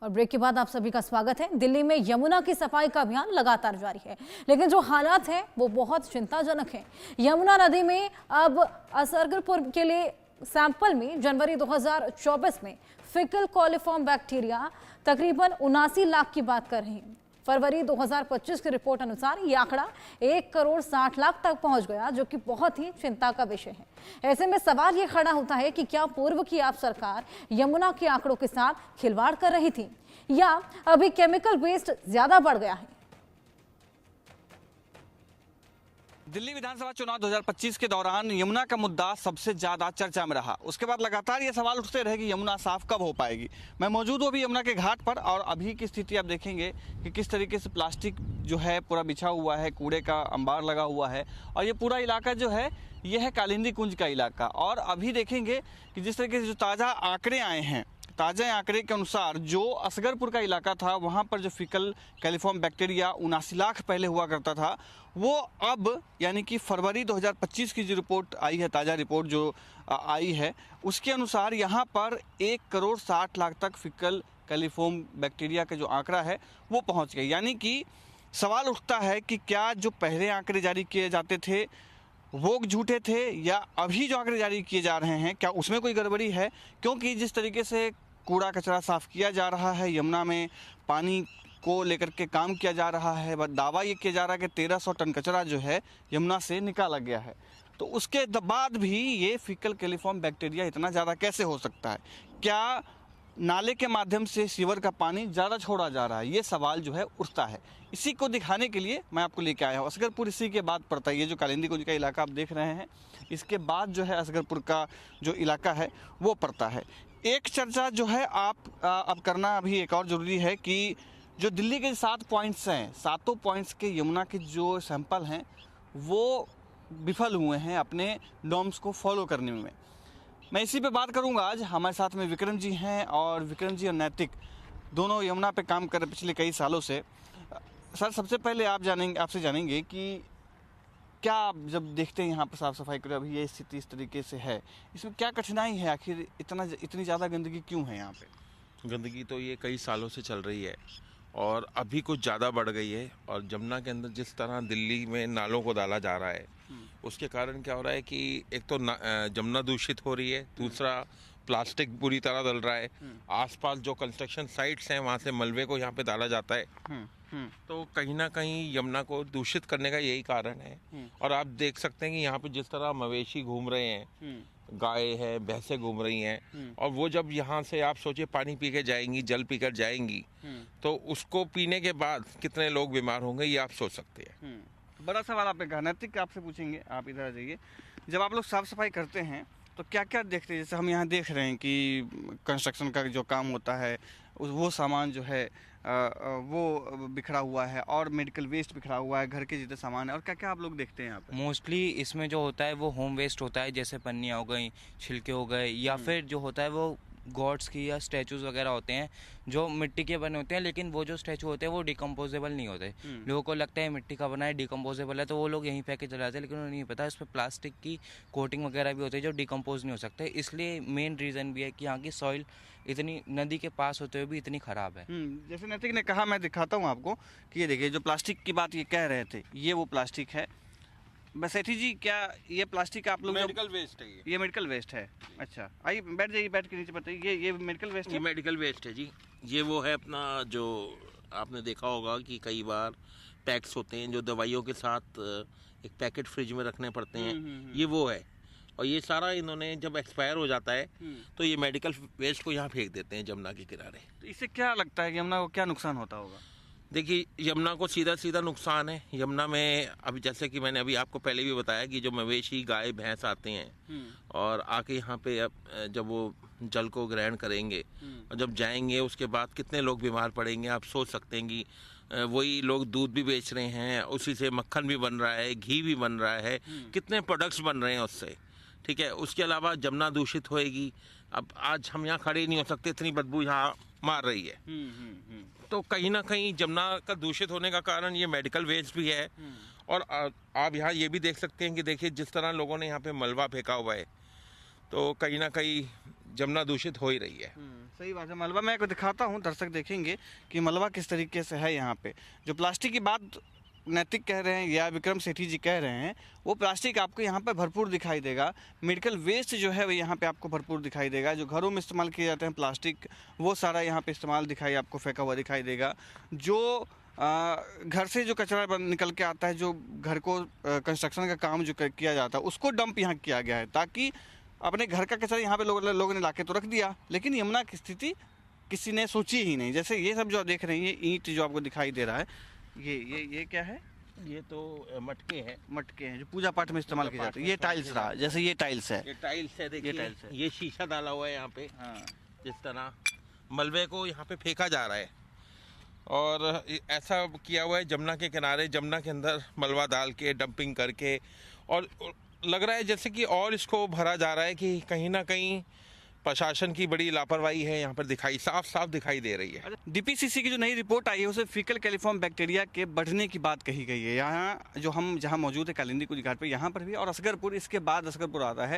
और ब्रेक के बाद आप सभी का स्वागत है। दिल्ली में यमुना की सफाई का अभियान लगातार जारी है, लेकिन जो हालात हैं वो बहुत चिंताजनक हैं। यमुना नदी में अब असरगरपुर के लिए सैंपल में जनवरी 2024 में फिकल कॉलिफॉर्म बैक्टीरिया तकरीबन 79 लाख की बात कर रहे हैं। फरवरी 2025 की रिपोर्ट अनुसार ये आंकड़ा 1,60,00,000 तक पहुंच गया, जो कि बहुत ही चिंता का विषय है। ऐसे में सवाल ये खड़ा होता है कि क्या पूर्व की आप सरकार यमुना के आंकड़ों के साथ खिलवाड़ कर रही थी या अभी केमिकल वेस्ट ज्यादा बढ़ गया है। दिल्ली विधानसभा चुनाव 2025 के दौरान यमुना का मुद्दा सबसे ज्यादा चर्चा में रहा। उसके बाद लगातार ये सवाल उठते रहे कि यमुना साफ कब हो पाएगी। मैं मौजूद हूँ अभी यमुना के घाट पर और अभी की स्थिति आप देखेंगे कि किस तरीके से प्लास्टिक जो है पूरा बिछा हुआ है, कूड़े का अंबार लगा हुआ है और ये पूरा इलाका जो है ये है कालिंदी कुंज का इलाका। और अभी देखेंगे कि जिस तरीके से जो ताज़ा आंकड़े आए हैं, ताज़ा आंकड़े के अनुसार जो असगरपुर का इलाका था वहाँ पर जो फिकल कैलिफॉर्म बैक्टीरिया 79 लाख पहले हुआ करता था, वो अब यानी कि फरवरी 2025 की जो रिपोर्ट आई है, ताज़ा रिपोर्ट जो आई है, उसके अनुसार यहाँ पर 1,60,00,000 तक फिकल कैलिफॉर्म बैक्टीरिया का जो आंकड़ा है वो पहुँच गया। यानी कि सवाल उठता है कि क्या जो पहले आंकड़े जारी किए जाते थे वो झूठे थे या अभी जो आंकड़े जारी किए जा रहे हैं क्या उसमें कोई गड़बड़ी है। क्योंकि जिस तरीके से कूड़ा कचरा साफ़ किया जा रहा है, यमुना में पानी को लेकर के काम किया जा रहा है, दावा ये किया जा रहा है कि 1,300 टन कचरा जो है यमुना से निकाला गया है, तो उसके बाद भी ये फिकल कैलिफॉर्म बैक्टीरिया इतना ज़्यादा कैसे हो सकता है। क्या नाले के माध्यम से सीवर का पानी ज़्यादा छोड़ा जा रहा है, ये सवाल जो है उठता है। इसी को दिखाने के लिए मैं आपको लेके आया हूँ। असगरपुर इसी के बाद पड़ता है, ये जो कालिंदी कुंज का इलाका आप देख रहे हैं, इसके बाद जो है असगरपुर का जो इलाका है वो पड़ता है। एक चर्चा जो है अब करना अभी एक और ज़रूरी है कि जो दिल्ली के 7 पॉइंट्स हैं, 7 पॉइंट्स के यमुना के जो सैंपल हैं वो विफल हुए हैं अपने नॉर्म्स को फॉलो करने में। मैं इसी पे बात करूंगा आज। हमारे साथ में विक्रम जी हैं और विक्रम जी और नैतिक दोनों यमुना पे काम कर रहे पिछले कई सालों से। सर, सबसे पहले आपसे जानेंगे कि क्या आप जब देखते हैं यहाँ पर साफ़ सफाई करें, अभी ये स्थिति इस तरीके से है, इसमें क्या कठिनाई है, आखिर इतनी ज़्यादा गंदगी क्यों है यहाँ पे? गंदगी तो ये कई सालों से चल रही है और अभी कुछ ज़्यादा बढ़ गई है। और जमुना के अंदर जिस तरह दिल्ली में नालों को डाला जा रहा है, उसके कारण क्या हो रहा है कि एक तो जमुना दूषित हो रही है, दूसरा प्लास्टिक बुरी तरह डल रहा है। आसपास जो कंस्ट्रक्शन साइट्स हैं वहाँ से मलबे को यहाँ पे डाला जाता है, तो कहीं ना कहीं यमुना को दूषित करने का यही कारण है। और आप देख सकते हैं कि यहाँ पे जिस तरह मवेशी घूम रहे हैं, गाय है, भैंसें घूम रही हैं, और वो जब यहाँ से आप सोचिए पानी पी के जाएंगी, जल पीकर जाएंगी, तो उसको पीने के बाद कितने लोग बीमार होंगे ये आप सोच सकते हैं। बड़ा सवाल आपने कहा, नैतिक आपसे पूछेंगे, आप इधर आ जाइए। जब आप लोग साफ़ सफाई करते हैं तो क्या क्या देखते हैं? जैसे हम यहाँ देख रहे हैं कि कंस्ट्रक्शन का जो काम होता है वो सामान जो है वो बिखरा हुआ है और मेडिकल वेस्ट बिखरा हुआ है, घर के जितने सामान है, और क्या क्या आप लोग देखते हैं यहाँ पे? मोस्टली इसमें जो होता है वो होम वेस्ट होता है, जैसे पन्नियाँ हो गई, छिलके हो गए, या फिर जो होता है वो गॉड्स की या स्टैचूज वगैरह होते हैं जो मिट्टी के बने होते हैं, लेकिन वो जो स्टैचू होते हैं वो डिकम्पोजेबल नहीं होते। लोगों को लगता है मिट्टी का बना है, डिकम्पोजेबल है, तो वो लोग यहीं फेंक के चले जाते हैं, लेकिन उन्हें नहीं पता इस पर प्लास्टिक की कोटिंग वगैरह भी होती है जो डिकम्पोज नहीं हो सकते। इसलिए मेन रीज़न भी है कि यहाँ की सॉइल इतनी नदी के पास होते हुए भी इतनी ख़राब है। जैसे नैतिक ने कहा, मैं दिखाता हूँ आपको कि ये देखिए जो प्लास्टिक की बात ये कह रहे थे, ये वो प्लास्टिक है। बसेठी जी, क्या ये प्लास्टिक आप लोग मेडिकल वेस्ट है ये मेडिकल वेस्ट है? अच्छा, आइए बैठ जाइए, बैठ के नीचे बताइए। ये मेडिकल वेस्ट है? ये मेडिकल वेस्ट है जी। ये वो है अपना, जो आपने देखा होगा कि कई बार पैक्स होते हैं जो दवाइयों के साथ एक पैकेट फ्रिज में रखने पड़ते हैं, ये वो है। और ये सारा इन्होंने जब एक्सपायर हो जाता है तो ये मेडिकल वेस्ट को यहाँ फेंक देते हैं जमुना के किनारे। तो इससे क्या लगता है कि यमुना को क्या नुकसान होता होगा? देखिए, यमुना को सीधा सीधा नुकसान है। यमुना में अभी जैसे कि मैंने अभी आपको पहले भी बताया कि जो मवेशी गाय भैंस आते हैं और आके यहाँ पे जब वो जल को ग्रहण करेंगे और जब जाएंगे उसके बाद कितने लोग बीमार पड़ेंगे आप सोच सकते हैं कि वही लोग दूध भी बेच रहे हैं, उसी से मक्खन भी बन रहा है, घी भी बन रहा है, कितने प्रोडक्ट्स बन रहे हैं उससे, ठीक है। उसके अलावा जमुना दूषित होएगी। अब आज हम यहाँ खड़े नहीं हो सकते, इतनी बदबू यहाँ मार रही है। तो कहीं ना कहीं जमुना का दूषित होने का कारण ये मेडिकल वेस्ट भी है। और आप यहाँ ये भी देख सकते हैं कि देखिए जिस तरह लोगों ने यहाँ पे मलबा फेंका हुआ है, तो कहीं ना कहीं जमुना दूषित हो ही रही है। सही बात है। मलबा मैं आपको दिखाता हूँ, दर्शक देखेंगे कि मलबा किस तरीके से है यहाँ पे। जो प्लास्टिक की बात नैतिक कह रहे हैं या विक्रम सेठी जी कह रहे हैं, वो प्लास्टिक आपको यहाँ पे भरपूर दिखाई देगा। मेडिकल वेस्ट जो है वो यहाँ पे आपको भरपूर दिखाई देगा। जो घरों में इस्तेमाल किए जाते हैं प्लास्टिक, वो सारा यहाँ पे इस्तेमाल दिखाई आपको फेंका हुआ दिखाई देगा। जो घर से जो कचरा निकल के आता है, जो घर को कंस्ट्रक्शन का काम जो किया जाता है, उसको डंप यहाँ किया गया है, ताकि अपने घर का कचरा यहाँ पे लोगों ने लाके तो रख दिया, लेकिन यमुना की स्थिति किसी ने सोची ही नहीं। जैसे ये सब जो आप देख रहे हैं, ये ईंट जो आपको दिखाई दे रहा है, ये क्या है? ये तो मटके हैं। मटके हैं जो पूजा पाठ में इस्तेमाल किए जाते हैं। ये टाइल्स रहा, जैसे ये टाइल्स है, ये टाइल्स है, देखिए ये टाइल्स है। ये शीशा डाला हुआ है यहाँ पे। हाँ। जिस तरह मलबे को यहाँ पे फेंका जा रहा है और ऐसा किया हुआ है जमुना के किनारे, जमुना के अंदर मलबा डाल के डंपिंग करके, और लग रहा है जैसे कि और इसको भरा जा रहा है कि कहीं ना कहीं प्रशासन की बड़ी लापरवाही है यहाँ पर साफ साफ दिखाई दे रही है। डीपीसीसी की जो नई रिपोर्ट आई है, उसे फीकल कैलिफॉर्म बैक्टीरिया के बढ़ने की बात कही गई है। यहाँ जो हम जहाँ मौजूद है कालिंदी कुछ घाट पे, यहाँ पर भी, और असगरपुर, इसके बाद असगरपुर आता है।